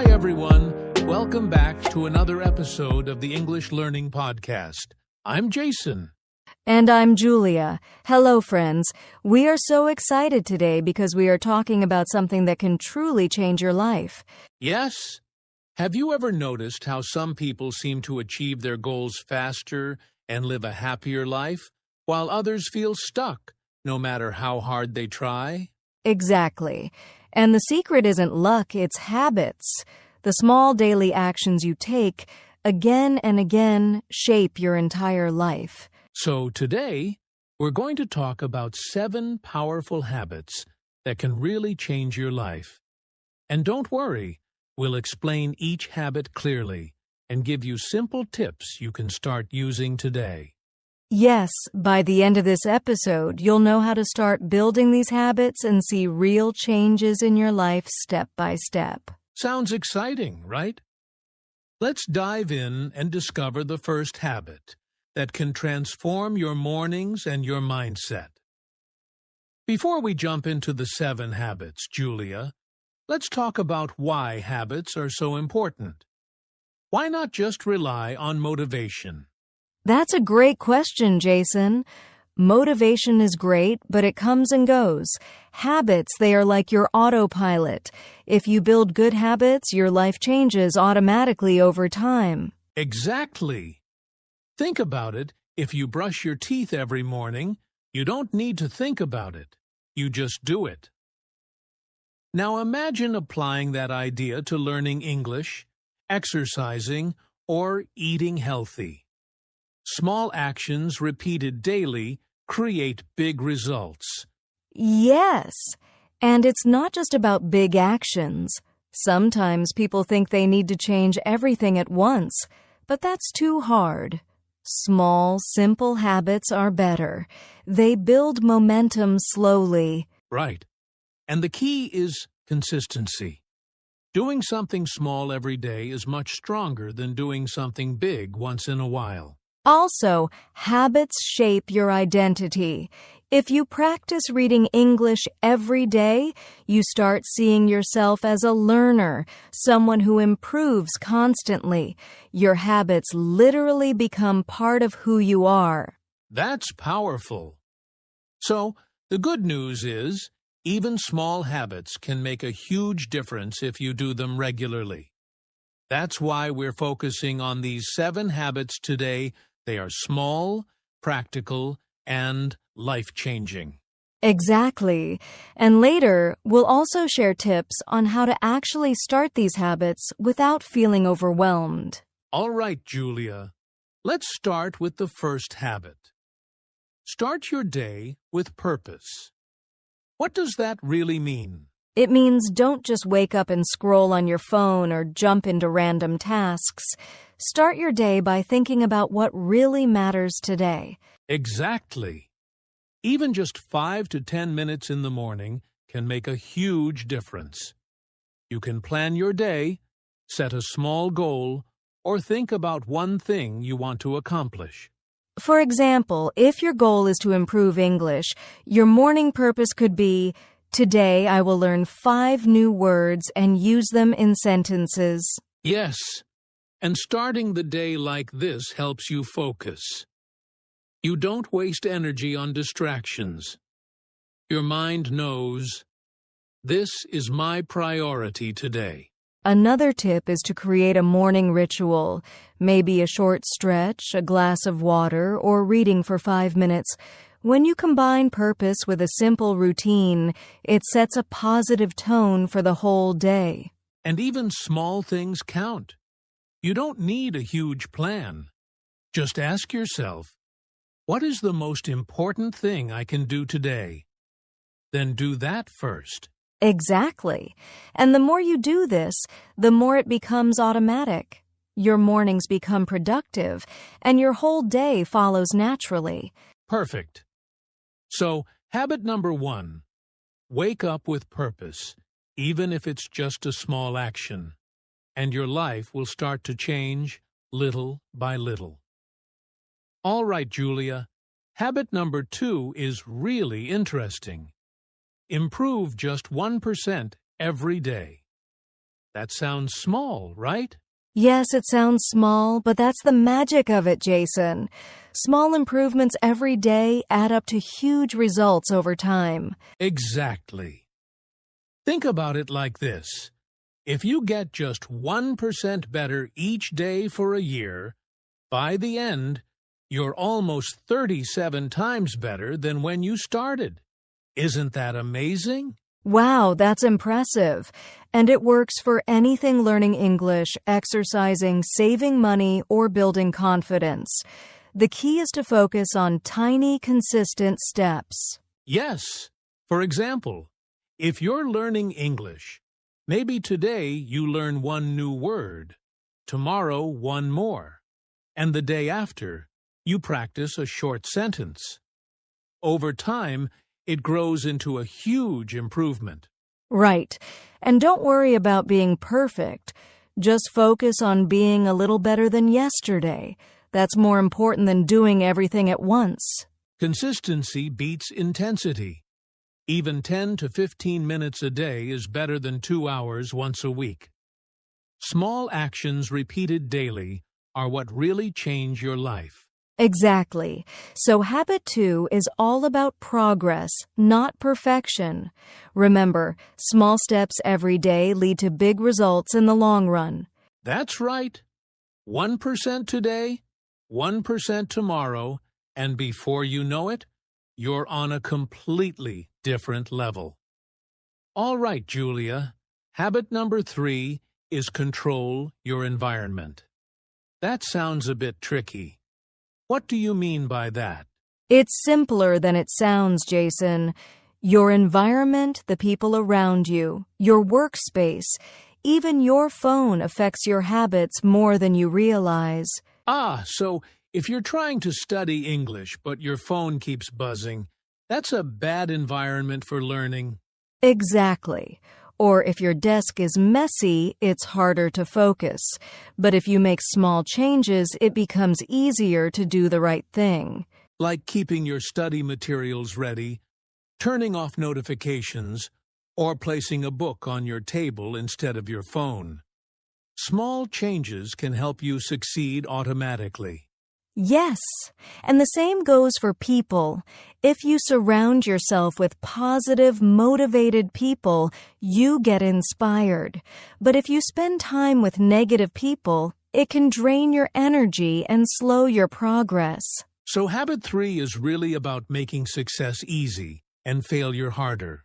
Hi, everyone. Welcome back to another episode of the English Learning Podcast. I'm Jason. And I'm Julia. Hello, friends. We are so excited today because we are talking about something that can truly change your life. Yes? Have you ever noticed how some people seem to achieve their goals faster and live a happier life, while others feel stuck, no matter how hard they try? Exactly. And the secret isn't luck, it's habits. The small daily actions you take, again and again, shape your entire life. So today, we're going to talk about 7 powerful habits that can really change your life. And don't worry, we'll explain each habit clearly and give you simple tips you can start using today. Yes, by the end of this episode, you'll know how to start building these habits and see real changes in your life step by step. Sounds exciting, right? Let's dive in and discover the first habit that can transform your mornings and your mindset. Before we jump into the 7 habits, Julia, let's talk about why habits are so important. Why not just rely on motivation? That's a great question, Jason. Motivation is great, but it comes and goes. Habits, they are like your autopilot. If you build good habits, your life changes automatically over time. Exactly. Think about it. If you brush your teeth every morning, you don't need to think about it. You just do it. Now imagine applying that idea to learning English, exercising, or eating healthy. Small actions repeated daily create big results. Yes, and it's not just about big actions. Sometimes people think they need to change everything at once, but that's too hard. Small, simple habits are better. They build momentum slowly. Right. And the key is consistency. Doing something small every day is much stronger than doing something big once in a while. Also, habits shape your identity. If you practice reading English every day, you start seeing yourself as a learner, someone who improves constantly. Your habits literally become part of who you are. That's powerful. So, the good news is, even small habits can make a huge difference if you do them regularly. That's why we're focusing on these 7 habits today. They are small, practical, and life-changing. Exactly. And later, we'll also share tips on how to actually start these habits without feeling overwhelmed. All right, Julia. Let's start with the first habit. Start your day with purpose. What does that really mean? It means don't just wake up and scroll on your phone or jump into random tasks. Start your day by thinking about what really matters today. Exactly. Even just 5 to 10 minutes in the morning can make a huge difference. You can plan your day, set a small goal, or think about one thing you want to accomplish. For example, if your goal is to improve English, your morning purpose could be, today I will learn 5 new words and use them in sentences. Yes, and starting the day like this helps you focus. You don't waste energy on distractions. Your mind knows, this is my priority today. Another tip is to create a morning ritual, maybe a short stretch, a glass of water, or reading for 5 minutes. When you combine purpose with a simple routine, it sets a positive tone for the whole day. And even small things count. You don't need a huge plan. Just ask yourself, what is the most important thing I can do today? Then do that first. Exactly. And the more you do this, the more it becomes automatic. Your mornings become productive, and your whole day follows naturally. Perfect. So, habit number 1, wake up with purpose, even if it's just a small action, and your life will start to change little by little. All right, Julia, habit number 2 is really interesting. Improve just 1% every day. That sounds small, right? Yes, it sounds small, but that's the magic of it, Jason. Small improvements every day add up to huge results over time. Exactly. Think about it like this. If you get just 1% better each day for a year, by the end, you're almost 37 times better than when you started. Isn't that amazing? Wow, that's impressive. And it works for anything learning English, exercising, saving money, or building confidence. The key is to focus on tiny, consistent steps. Yes. For example, if you're learning English, maybe today you learn one new word, tomorrow one more, and the day after you practice a short sentence. Over time, it grows into a huge improvement. Right. And don't worry about being perfect. Just focus on being a little better than yesterday. That's more important than doing everything at once. Consistency beats intensity. Even 10 to 15 minutes a day is better than 2 hours once a week. Small actions repeated daily are what really change your life. Exactly. So habit 2 is all about progress, not perfection. Remember, small steps every day lead to big results in the long run. That's right. 1% today, 1% tomorrow, and before you know it, you're on a completely different level. All right, Julia. Habit number 3 is control your environment. That sounds a bit tricky. What do you mean by that? It's simpler than it sounds, Jason. Your environment, the people around you, your workspace, even your phone affects your habits more than you realize. So if you're trying to study English but your phone keeps buzzing, that's a bad environment for learning. Exactly. Or if your desk is messy, it's harder to focus. But if you make small changes, it becomes easier to do the right thing. Like keeping your study materials ready, turning off notifications, or placing a book on your table instead of your phone. Small changes can help you succeed automatically. Yes, and the same goes for people. If you surround yourself with positive, motivated people, you get inspired. But if you spend time with negative people, it can drain your energy and slow your progress. So habit 3 is really about making success easy and failure harder.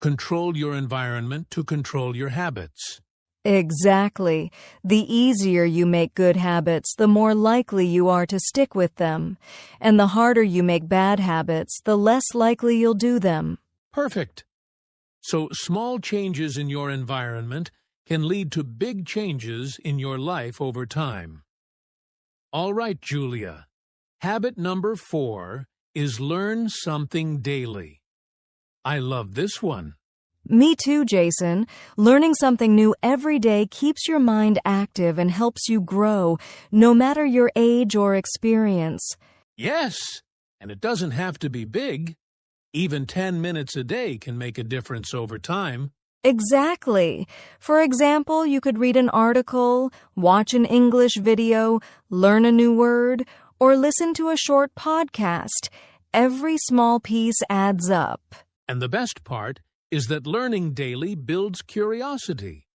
Control your environment to control your habits. Exactly. The easier you make good habits, the more likely you are to stick with them. And the harder you make bad habits, the less likely you'll do them. Perfect. So small changes in your environment can lead to big changes in your life over time. All right, Julia. Habit number 4 is learn something daily. I love this one. Me too, Jason. Learning something new every day keeps your mind active and helps you grow, no matter your age or experience. Yes, and it doesn't have to be big. Even 10 minutes a day can make a difference over time. Exactly. For example, you could read an article, watch an English video, learn a new word, or listen to a short podcast. Every small piece adds up. And the best part is that learning daily builds curiosity.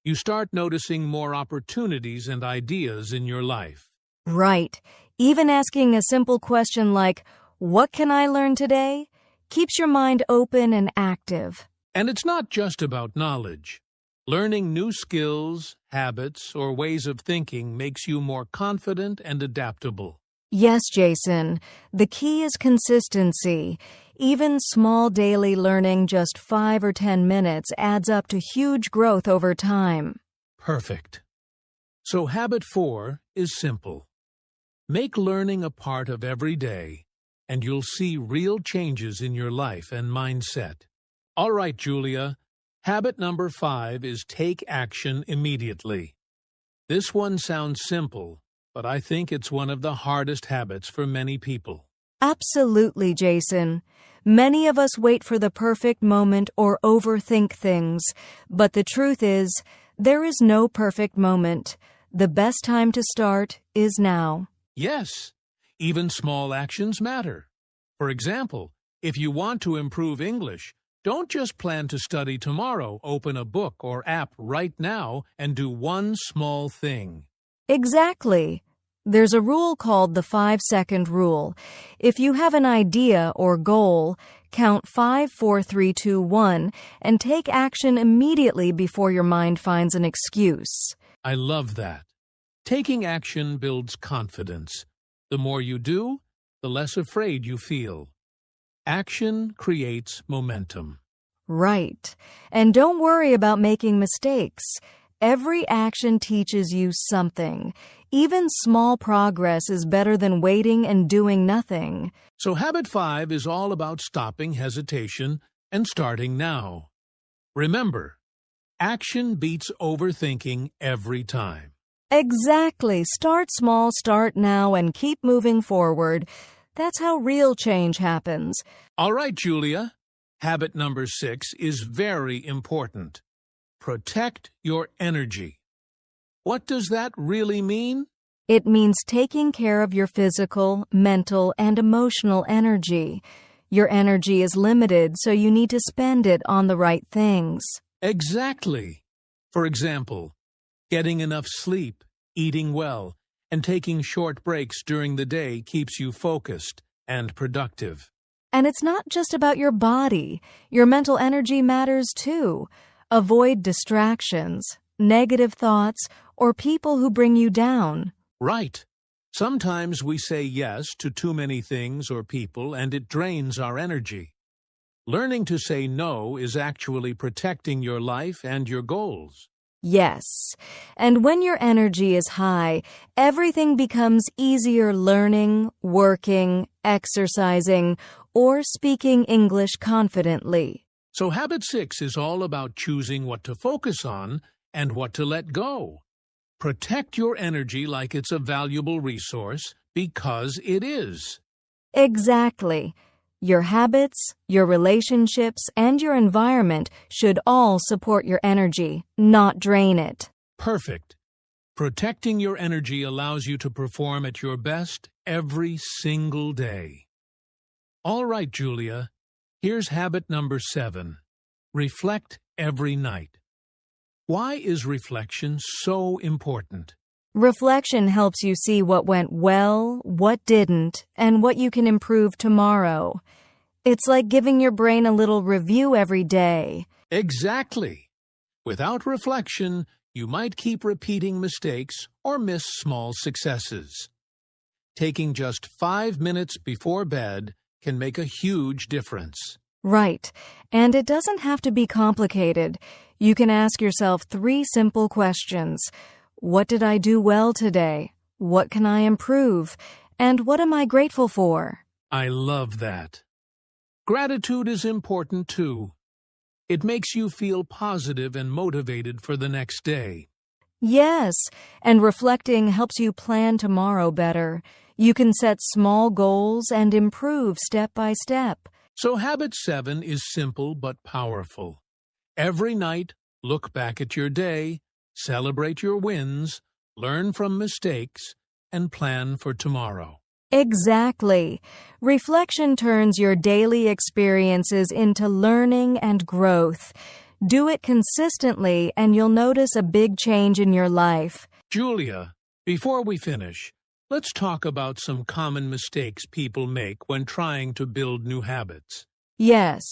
You start noticing more opportunities and ideas in your life. Right. Even asking a simple question like, "What can I learn today?" keeps your mind open and active. And it's not just about knowledge. Learning new skills, habits, or ways of thinking makes you more confident and adaptable. Yes, Jason. The key is consistency. Even small daily learning, just 5 or 10 minutes, adds up to huge growth over time. Perfect. So habit 4 is simple. Make learning a part of every day, and you'll see real changes in your life and mindset. All right, Julia. Habit number 5 is take action immediately. This one sounds simple, but I think it's one of the hardest habits for many people. Absolutely, Jason. Many of us wait for the perfect moment or overthink things, but the truth is, There is no perfect moment. The best time to start is now. Yes, even small actions matter. For example, if you want to improve English, don't just plan to study tomorrow. Open a book or app right now and do one small thing. Exactly. There's a rule called the 5-second rule. If you have an idea or goal, count 5, 4, 3, 2, 1, and take action immediately before your mind finds an excuse. I love that. Taking action builds confidence. The more you do, the less afraid you feel. Action creates momentum. Right. And don't worry about making mistakes. Every action teaches you something. Even small progress is better than waiting and doing nothing. So habit 5 is all about stopping hesitation and starting now. Remember, action beats overthinking every time. Exactly. Start small, start now, and keep moving forward. That's how real change happens. All right, Julia. Habit number 6 is very important. Protect your energy. What does that really mean? It means taking care of your physical, mental, and emotional energy. Your energy is limited, so you need to spend it on the right things. Exactly. For example, getting enough sleep, eating well, and taking short breaks during the day keeps you focused and productive. And it's not just about your body. Your mental energy matters too. Avoid distractions, negative thoughts, or people who bring you down. Right. Sometimes we say yes to too many things or people and it drains our energy. Learning to say no is actually protecting your life and your goals. Yes. And when your energy is high, everything becomes easier learning, working, exercising, or speaking English confidently. So habit 6 is all about choosing what to focus on and what to let go. Protect your energy like it's a valuable resource because it is. Exactly. Your habits, your relationships, and your environment should all support your energy, not drain it. Perfect. Protecting your energy allows you to perform at your best every single day. All right, Julia. Here's habit number 7. Reflect every night. Why is reflection so important? Reflection helps you see what went well, what didn't, and what you can improve tomorrow. It's like giving your brain a little review every day. Exactly. Without reflection, you might keep repeating mistakes or miss small successes. Taking just 5 minutes before bed can make a huge difference. Right. And it doesn't have to be complicated. You can ask yourself 3 simple questions. What did I do well today? What can I improve? And what am I grateful for? I love that. Gratitude is important too. It makes you feel positive and motivated for the next day. Yes, and reflecting helps you plan tomorrow better. You can set small goals and improve step by step. So habit 7 is simple but powerful. Every night, look back at your day, celebrate your wins, learn from mistakes, and plan for tomorrow. Exactly. Reflection turns your daily experiences into learning and growth. Do it consistently and you'll notice a big change in your life. Julia, before we finish, let's talk about some common mistakes people make when trying to build new habits. Yes,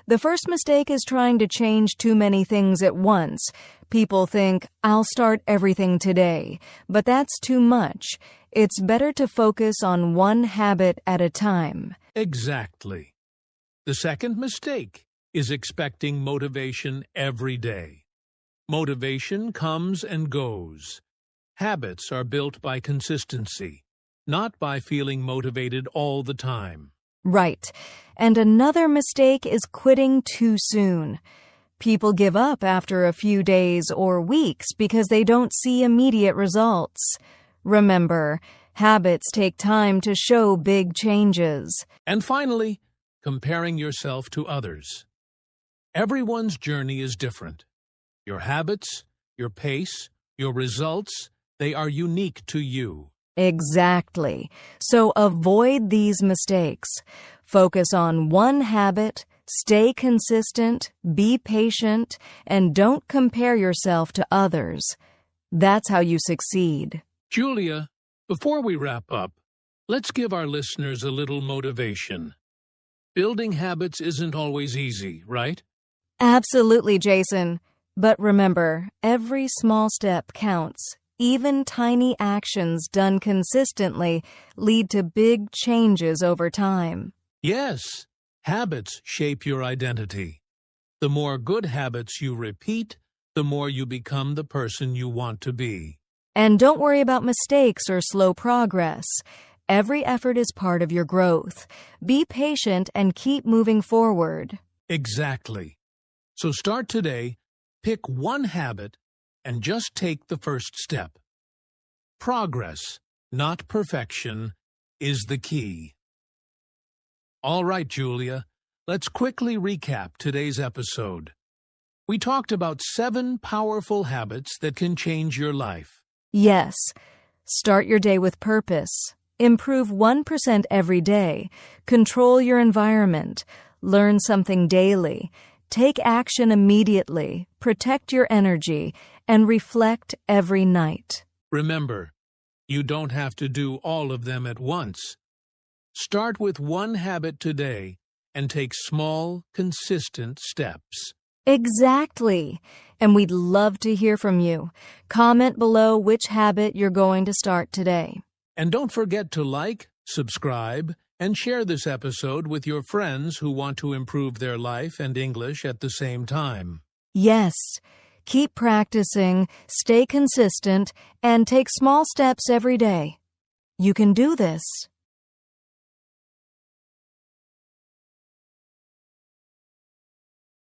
the first mistake is trying to change too many things at once. People think, I'll start everything today, but that's too much. It's better to focus on one habit at a time. Exactly. The second mistake is expecting motivation every day. Motivation comes and goes. Habits are built by consistency, not by feeling motivated all the time. Right. And another mistake is quitting too soon. People give up after a few days or weeks because they don't see immediate results. Remember, habits take time to show big changes. And finally, comparing yourself to others. Everyone's journey is different. Your habits, your pace, your results, they are unique to you. Exactly. So avoid these mistakes. Focus on one habit, stay consistent, be patient, and don't compare yourself to others. That's how you succeed. Julia, before we wrap up, let's give our listeners a little motivation. Building habits isn't always easy, right? Absolutely, Jason. But remember, every small step counts. Even tiny actions done consistently lead to big changes over time. Yes, habits shape your identity. The more good habits you repeat, the more you become the person you want to be. And don't worry about mistakes or slow progress. Every effort is part of your growth. Be patient and keep moving forward. Exactly. So start today, pick one habit, and just take the first step. Progress, not perfection, is the key. All right, Julia, let's quickly recap today's episode. We talked about 7 powerful habits that can change your life. Yes, start your day with purpose. Improve 1% every day. Control your environment. Learn something daily. Take action immediately. Protect your energy. And reflect every night. Remember, you don't have to do all of them at once. Start with one habit today and take small, consistent steps. Exactly. And we'd love to hear from you. Comment below which habit you're going to start today. And don't forget to like, subscribe, and share this episode with your friends who want to improve their life and English at the same time. Yes, keep practicing, stay consistent, and take small steps every day. You can do this.